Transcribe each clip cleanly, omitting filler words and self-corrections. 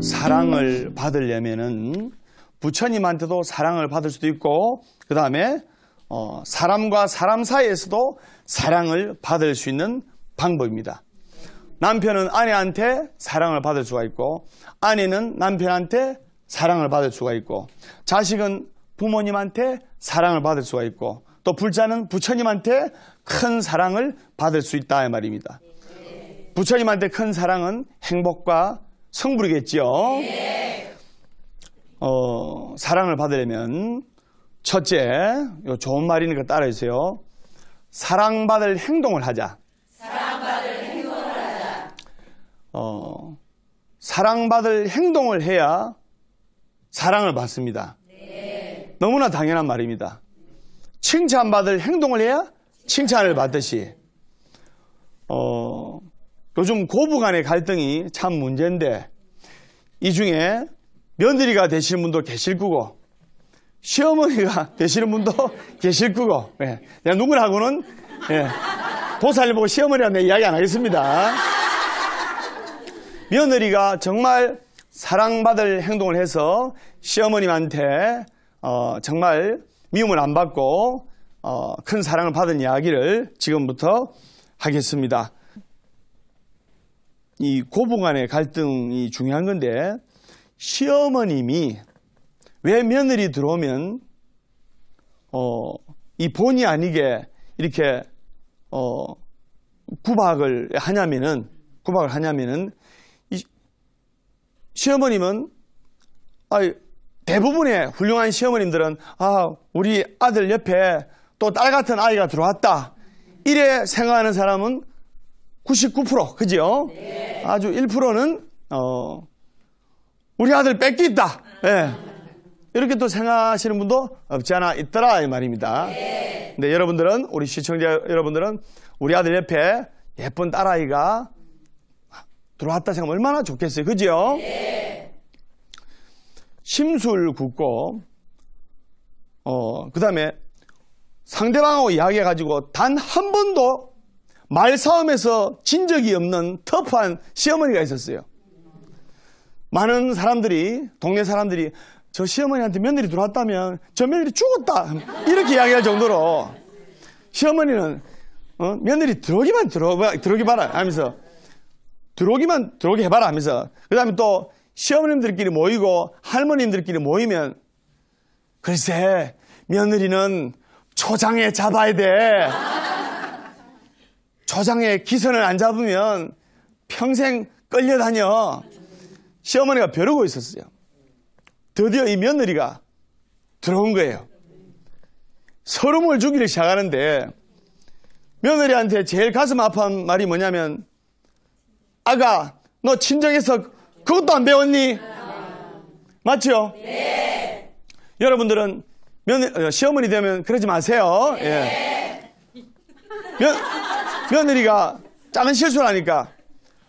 사랑을 받으려면은 부처님한테도 사랑을 받을 수도 있고, 그 다음에 사람과 사람 사이에서도 사랑을 받을 수 있는 방법입니다. 남편은 아내한테 사랑을 받을 수가 있고, 아내는 남편한테 사랑을 받을 수가 있고, 자식은 부모님한테 사랑을 받을 수가 있고, 또 불자는 부처님한테 큰 사랑을 받을 수 있다 이 말입니다. 부처님한테 큰 사랑은 행복과 성불이겠지요. 사랑을 받으려면 첫째, 요 좋은 말이니까 따라해주세요. 사랑받을 행동을 하자. 사랑받을 행동을 하자. 사랑받을 행동을 해야 사랑을 받습니다. 네. 너무나 당연한 말입니다. 칭찬받을 행동을 해야 칭찬을 받듯이 요즘 고부 간의 갈등이 참 문제인데, 이 중에 며느리가 되시는 분도 계실 거고 시어머니가 되시는 분도 계실 거고, 예. 내가 누구라고는 보살을 보고 시어머니라고 이야기 안 하겠습니다. 며느리가 정말 사랑받을 행동을 해서 시어머님한테 정말 미움을 안 받고 큰 사랑을 받은 이야기를 지금부터 하겠습니다. 이 고부 간의 갈등이 중요한 건데, 시어머님이 왜 며느리 들어오면 이 본의 아니게 이렇게 구박을 하냐면은 이 시어머님은 대부분의 훌륭한 시어머님들은 우리 아들 옆에 또 딸 같은 아이가 들어왔다 이래 생각하는 사람은 99%, 그죠? 네. 아주 1%는 우리 아들 뺏기있다. 네. 이렇게 또 생각하시는 분도 없지 않아 있더라 이 말입니다. 네. 근데 여러분들은, 우리 시청자 여러분들은 우리 아들 옆에 예쁜 딸아이가 들어왔다 생각하면 얼마나 좋겠어요, 그죠? 네. 심술 굽고 그 다음에 상대방하고 이야기해가지고 단 한 번도 말싸움에서 진 적이 없는 터프한 시어머니가 있었어요. 많은 사람들이, 동네 사람들이 저 시어머니한테 며느리 들어왔다면 저 며느리 죽었다 이렇게 이야기할 정도로 시어머니는 며느리 들어오기 봐라 하면서 들어오게 해봐라 하면서, 그 다음에 또 시어머님들끼리 모이고 할머님들끼리 모이면 글쎄 며느리는 초장에 잡아야 돼. 초장에 기선을 안 잡으면 평생 끌려다녀. 시어머니가 벼르고 있었어요. 드디어 이 며느리가 들어온 거예요. 서름을 주기를 시작하는데, 며느리한테 제일 가슴 아픈 말이 뭐냐면, 아가, 너 친정에서 그것도 안 배웠니? 맞죠? 네. 여러분들은 시어머니 되면 그러지 마세요. 네. 예. 며느리가 작은 실수를 하니까,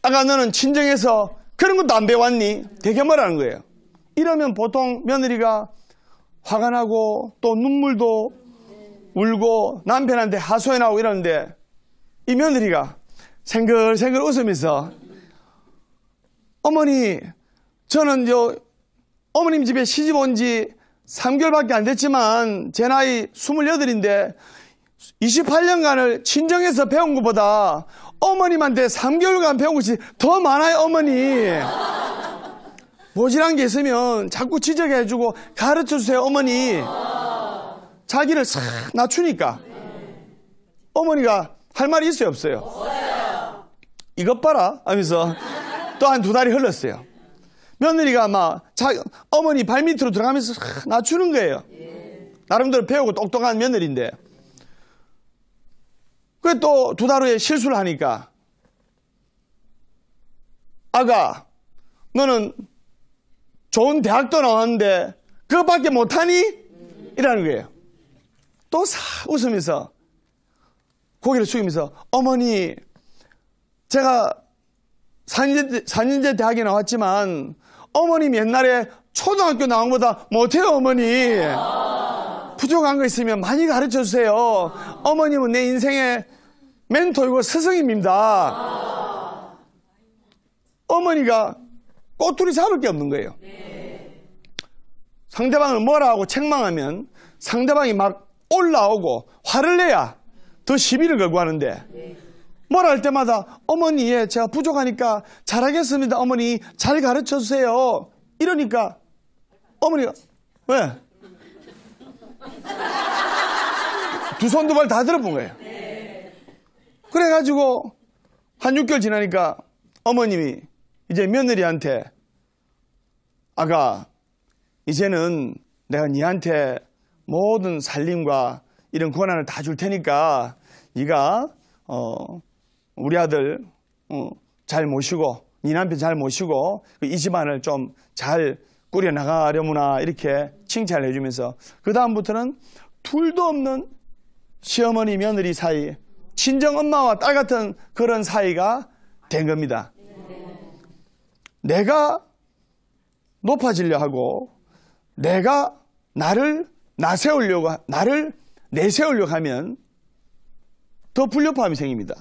아가 너는 친정에서 그런 것도 안 배웠니? 되게 말하는 거예요. 이러면 보통 며느리가 화가 나고 또 눈물도 울고 남편한테 하소연 하고 이러는데, 이 며느리가 생글생글 웃으면서, 어머니, 저는 어머님 집에 시집 온 지 3개월밖에 안 됐지만 제 나이 28인데 28년간을 친정에서 배운 것보다 어머님한테 3개월간 배운 것이 더 많아요, 어머니. 모질한 게 있으면 자꾸 지적해주고 가르쳐주세요, 어머니. 자기를 싹 낮추니까 어머니가 할 말이 있어요, 없어요? 이것 봐라 하면서 또 한 2달이 흘렀어요. 며느리가 어머니 발밑으로 들어가면서 낮추는 거예요. 나름대로 배우고 똑똑한 며느리인데. 그래 또 2달 후에 실수를 하니까, 아가, 너는 좋은 대학도 나왔는데 그것밖에 못하니? 이라는 거예요. 또 싹 웃으면서 고개를 숙이면서, 어머니, 제가 4년제 대학에 나왔지만 어머님 옛날에 초등학교 나온 것보다 못해요, 어머니. 부족한 거 있으면 많이 가르쳐주세요. 어머님은 내 인생의 멘토이고 스승입니다. 어머니가 꼬투리 잡을 게 없는 거예요. 상대방을 뭐라 하고 책망하면 상대방이 막 올라오고 화를 내야 더 시비를 걸고 하는데 뭐라 할 때마다 어머니, 예, 제가 부족하니까 잘하겠습니다. 어머니, 잘 가르쳐 주세요. 이러니까 어머니가 왜? 두 손 두 발 다 들어본 거예요. 그래가지고 한 6개월 지나니까 어머님이 이제 며느리한테 아가, 이제는 내가 니한테 모든 살림과 이런 권한을 다 줄 테니까 네가 우리 아들 잘 모시고 네 남편 잘 모시고 이 집안을 좀 잘 꾸려 나가려무나 이렇게 칭찬을 해주면서 그 다음부터는 둘도 없는 시어머니 며느리 사이, 친정 엄마와 딸 같은 그런 사이가 된 겁니다. 내가 높아지려 하고 내가 나를 내세우려고 하면 더 불협화음이 생깁니다.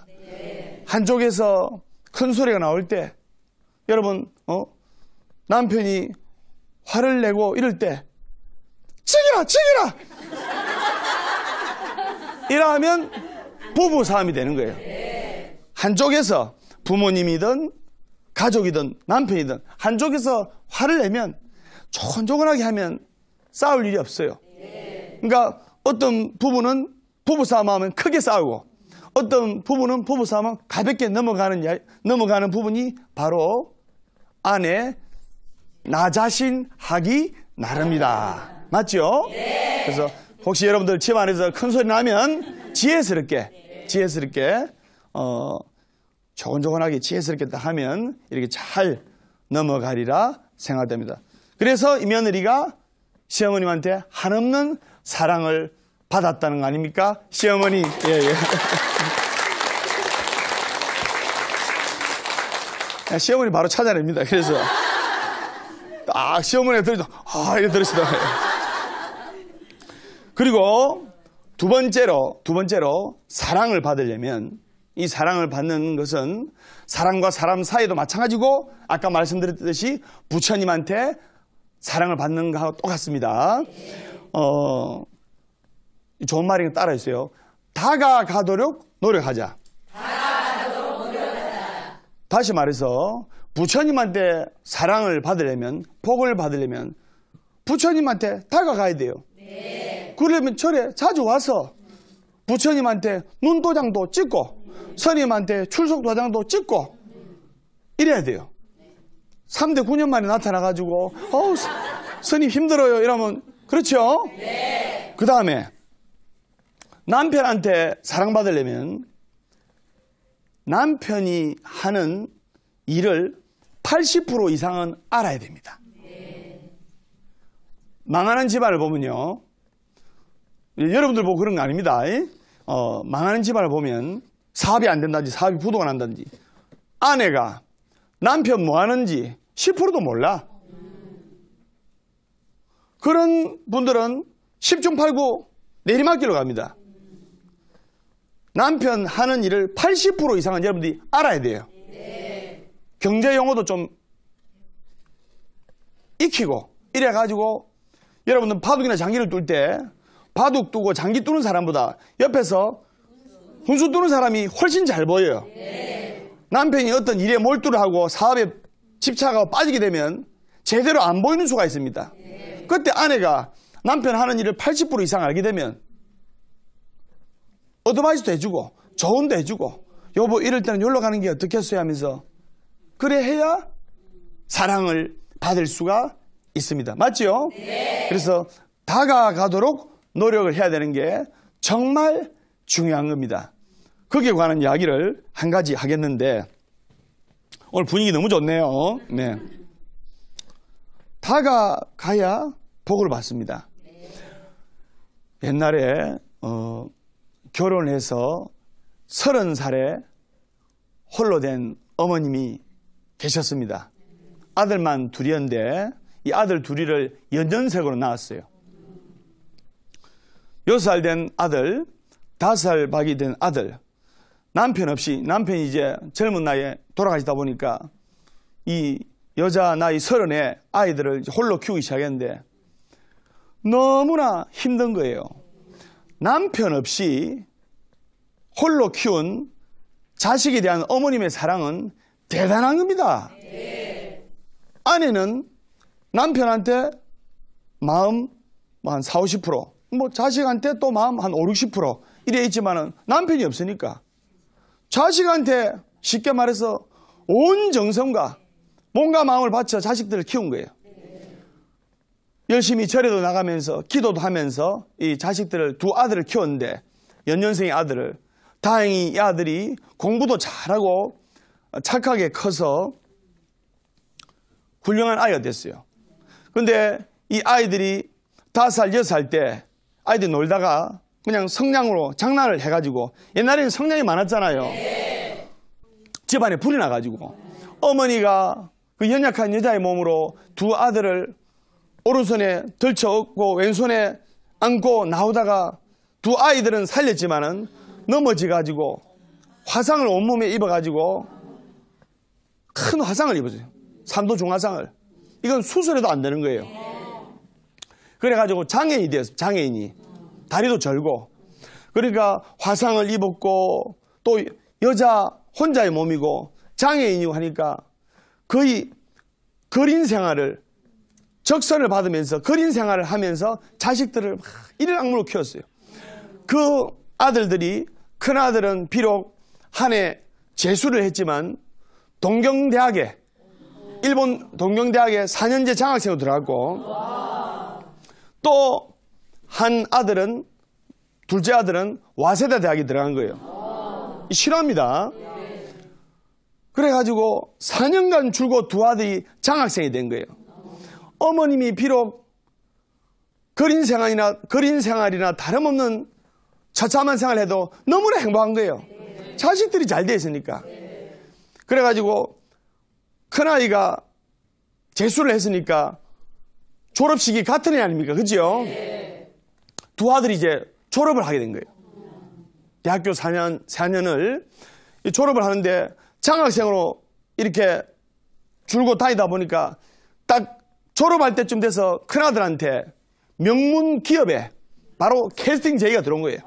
한쪽에서 큰 소리가 나올 때 여러분 남편이 화를 내고 이럴 때 치기라 이러면 부부 싸움이 되는 거예요. 한쪽에서 부모님이든 가족이든 남편이든 한쪽에서 화를 내면 조곤조곤하게 하면 싸울 일이 없어요. 그러니까 어떤 부부는 부부싸움하면 크게 싸우고 어떤 부부는 부부싸움하면 가볍게 넘어가는 부분이 바로 아내 나 자신 하기 나름이다. 맞죠? 그래서 혹시 여러분들 집 안에서 큰 소리 나면 지혜스럽게 조곤조곤하게 지혜스럽게 딱 하면 이렇게 잘 넘어가리라 생각됩니다. 그래서 이 며느리가 시어머님한테 한없는 사랑을 받았다는 거 아닙니까? 시어머니. 예. 시어머니 바로 찾아냅니다. 그래서 시어머니가 들으시다 이렇게 들으시더라고요. 그리고 두 번째로 사랑을 받으려면 이 사랑을 받는 것은 사람과 사람 사이도 마찬가지고 아까 말씀드렸듯이 부처님한테 사랑을 받는 것하고 똑같습니다. 좋은 말이 따라 있어요. 다가가도록 노력하자. 다시 말해서 부처님한테 사랑을 받으려면 복을 받으려면 부처님한테 다가가야 돼요. 그러려면 절에 자주 와서 부처님한테 눈도장도 찍고 스님한테 출석도장도 찍고 이래야 돼요. 3대 9년 만에 나타나가지고 스님 힘들어요 이러면 그렇죠? 그 다음에 남편한테 사랑받으려면 남편이 하는 일을 80% 이상은 알아야 됩니다. 망하는 집안을 보면요. 여러분들 보고 그런 거 아닙니다. 망하는 집안을 보면 사업이 안 된다든지 사업이 부도가 난다든지 아내가 남편 뭐 하는지 10%도 몰라. 그런 분들은 10중 8구 내리막길로 갑니다. 남편 하는 일을 80% 이상은 여러분들이 알아야 돼요. 경제 용어도 좀 익히고 이래가지고 여러분들 바둑이나 장기를 뚫 때 바둑 두고 장기 뚫는 사람보다 옆에서 훈수 두는 사람이 훨씬 잘 보여요. 남편이 어떤 일에 몰두를 하고 사업에 집착하고 빠지게 되면 제대로 안 보이는 수가 있습니다. 그때 아내가 남편 하는 일을 80% 이상 알게 되면 어드바이스도 해주고 조언도 해주고 여보 이럴 때는 여기로 가는 게 어떻겠어요 하면서 그래 해야 사랑을 받을 수가 있습니다. 맞죠? 그래서 다가가도록 노력을 해야 되는 게 정말 중요한 겁니다. 거기에 관한 이야기를 한 가지 하겠는데 오늘 분위기 너무 좋네요. 네. 다가가야 복을 받습니다. 옛날에 결혼해서 30살에 홀로 된 어머님이 계셨습니다. 아들만 둘이었는데 이 아들 둘이를 연년색으로 낳았어요. 6살 된 아들, 5살 박이 된 아들, 남편 없이 남편이 이제 젊은 나이에 돌아가시다 보니까 이 여자 나이 30에 아이들을 이제 홀로 키우기 시작했는데 너무나 힘든 거예요. 남편 없이 홀로 키운 자식에 대한 어머님의 사랑은 대단한 겁니다. 아내는 남편한테 마음 한 40, 50%, 뭐 자식한테 또 마음 한 50, 60% 이래 있지만은 남편이 없으니까 자식한테 쉽게 말해서 온 정성과 몸과 마음을 바쳐 자식들을 키운 거예요. 열심히 절에도 나가면서 기도도 하면서 이 자식들을 두 아들을 키웠는데 연년생의 아들을 다행히 이 아들이 공부도 잘하고 착하게 커서 훌륭한 아이가 됐어요. 근데 이 아이들이 5살, 6살 때 아이들이 놀다가 그냥 성냥으로 장난을 해가지고 옛날에는 성냥이 많았잖아요. 집안에 불이 나가지고 어머니가 그 연약한 여자의 몸으로 두 아들을 오른손에 들쳐 업고 왼손에 안고 나오다가 두 아이들은 살렸지만은 넘어져가지고 화상을 온몸에 입어가지고 큰 화상을 입었어요. 3도 중화상을. 이건 수술해도 안 되는 거예요. 그래가지고 장애인이 되었어요. 장애인이. 다리도 절고. 그러니까 화상을 입었고 또 여자 혼자의 몸이고 장애인이고 하니까 거의 거린 생활을 적선을 받으면서 거린 생활을 하면서 자식들을 막 일일악물고 키웠어요. 그 아들들이 큰아들은 비록 한 해 재수를 했지만 동경대학에 일본 동경대학에 4년제 장학생으로 들어갔고 또 한 아들은 둘째 아들은 와세다 대학에 들어간 거예요. 싫어합니다. 그래가지고 4년간 줄곧 두 아들이 장학생이 된 거예요. 어머님이 비록 거린 생활이나 다름없는 처참한 생활을 해도 너무나 행복한 거예요. 자식들이 잘 돼 있으니까. 그래가지고 큰아이가 재수를 했으니까 졸업식이 같은 해 아닙니까? 그죠? 두 아들이 이제 졸업을 하게 된 거예요. 대학교 4년을 졸업을 하는데 장학생으로 이렇게 줄곧 다니다 보니까 딱 졸업할 때쯤 돼서 큰아들한테 명문 기업에 바로 캐스팅 제의가 들어온 거예요.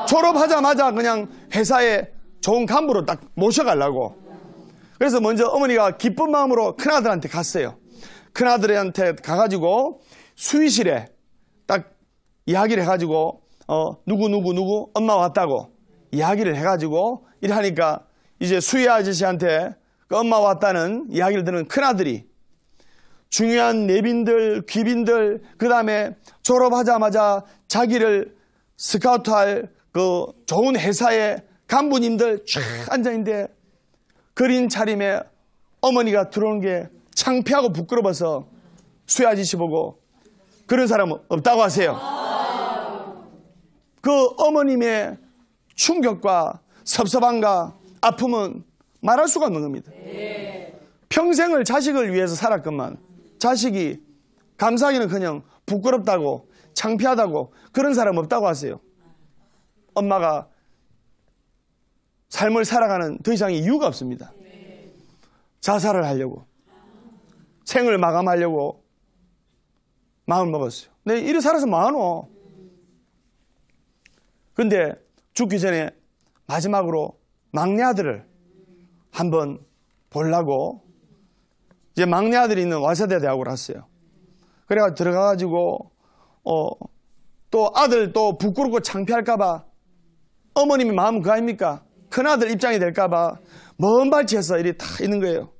졸업하자마자 그냥 회사에 좋은 간부로 딱 모셔가려고. 그래서 먼저 어머니가 기쁜 마음으로 큰아들한테 갔어요. 큰아들한테 가가지고 수의실에 딱 이야기를 해가지고 누구 엄마 왔다고 이야기를 해가지고 이러니까 이제 수의 아저씨한테 그 엄마 왔다는 이야기를 듣는 큰아들이 중요한 내빈들, 귀빈들, 그 다음에 졸업하자마자 자기를 스카우트할 그 좋은 회사의 간부님들 쫙 앉아있는데 그린 차림에 어머니가 들어오는 게 창피하고 부끄러워서 수의 아저씨 보고 그런 사람은 없다고 하세요. 그 어머님의 충격과 섭섭함과 아픔은 말할 수가 없는 겁니다. 평생을 자식을 위해서 살았건만 자식이 감사하기는 그냥 부끄럽다고 창피하다고 그런 사람 없다고 하세요. 엄마가 삶을 살아가는 더 이상의 이유가 없습니다. 자살을 하려고 생을 마감하려고 마음을 먹었어요. 내 이래 살아서 뭐하노? 근데 죽기 전에 마지막으로 막내 아들을 한번 보려고 이제 막내 아들이 있는 와세다 대학으로 갔어요. 그래가 들어가가지고 또 아들 또 부끄럽고 창피할까봐 어머님이 마음 그 아닙니까? 큰아들 입장이 될까봐 먼 발치해서 이리 다 있는 거예요.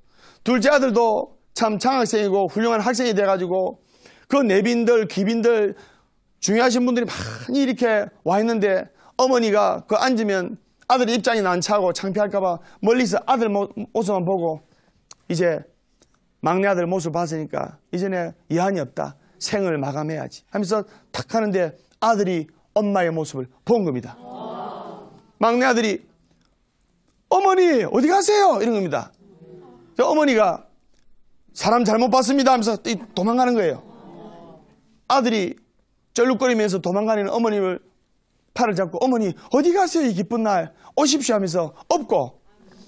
둘째 아들도 참 장학생이고 훌륭한 학생이 돼가지고 그 내빈들 귀빈들 중요하신 분들이 많이 이렇게 와 있는데 어머니가 그 앉으면 아들 입장이 난처하고 창피할까봐 멀리서 아들 모습만 보고 이제 막내 아들 모습을 봤으니까 이제는 이한이 없다. 생을 마감해야지 하면서 탁 하는데 아들이 엄마의 모습을 본 겁니다. 막내 아들이 어머니 어디 가세요? 이런 겁니다. 어머니가 사람 잘못 봤습니다 하면서 도망가는 거예요. 아들이 쩔룩거리면서 도망가는 어머님을 팔을 잡고 어머니 어디 가세요? 이 기쁜 날 오십시오 하면서 업고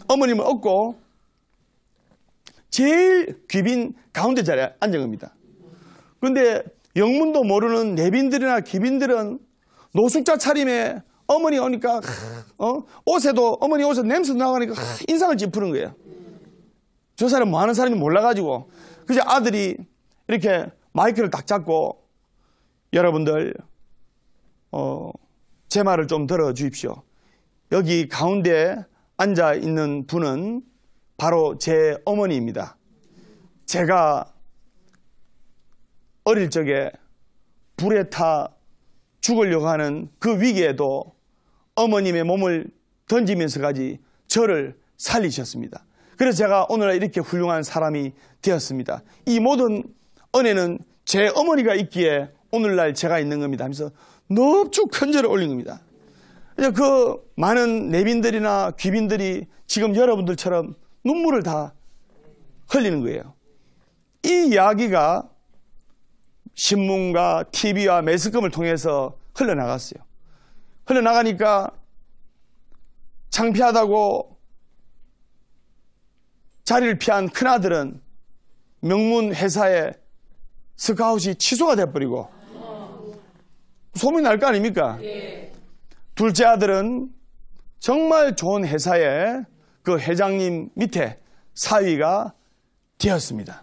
어머님을 업고 제일 귀빈 가운데 자리에 앉은 겁니다. 그런데 영문도 모르는 내빈들이나 귀빈들은 노숙자 차림에 어머니 오니까 옷에도 어머니 옷에 냄새 나가니까 인상을 찌푸는 거예요. 저 사람 뭐 하는 사람이 몰라가지고 그래서 아들이 이렇게 마이크를 딱 잡고 여러분들 제 말을 좀 들어주십시오. 여기 가운데 앉아 있는 분은 바로 제 어머니입니다. 제가 어릴 적에 불에 타 죽으려고 하는 그 위기에도 어머님의 몸을 던지면서까지 저를 살리셨습니다. 그래서 제가 오늘날 이렇게 훌륭한 사람이 되었습니다. 이 모든 은혜는 제 어머니가 있기에 오늘날 제가 있는 겁니다 하면서 넙죽 큰절을 올린 겁니다. 그 많은 내빈들이나 귀빈들이 지금 여러분들처럼 눈물을 다 흘리는 거예요. 이 이야기가 신문과 TV와 매스컴을 통해서 흘러나갔어요. 흘러나가니까 창피하다고 자리를 피한 큰아들은 명문 회사에 스카웃이 취소가 돼버리고 소문이 날 거 아닙니까? 둘째 아들은 정말 좋은 회사에 그 회장님 밑에 사위가 되었습니다.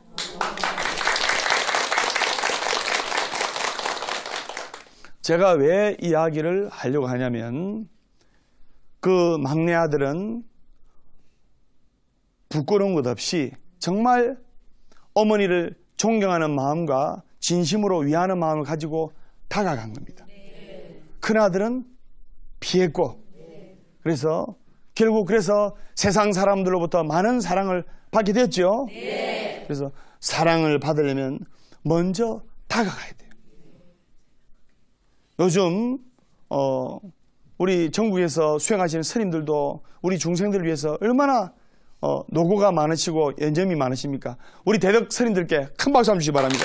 제가 왜 이야기를 하려고 하냐면 그 막내 아들은 부끄러운 것 없이 정말 어머니를 존경하는 마음과 진심으로 위하는 마음을 가지고 다가간 겁니다. 큰아들은 피했고 그래서 결국 세상 사람들로부터 많은 사랑을 받게 됐죠. 그래서 사랑을 받으려면 먼저 다가가야 돼요. 요즘 우리 전국에서 수행하시는 스님들도 우리 중생들을 위해서 얼마나 노고가 많으시고 연점이 많으십니까? 우리 대덕 스님들께 큰 박수 한번 주시기 바랍니다.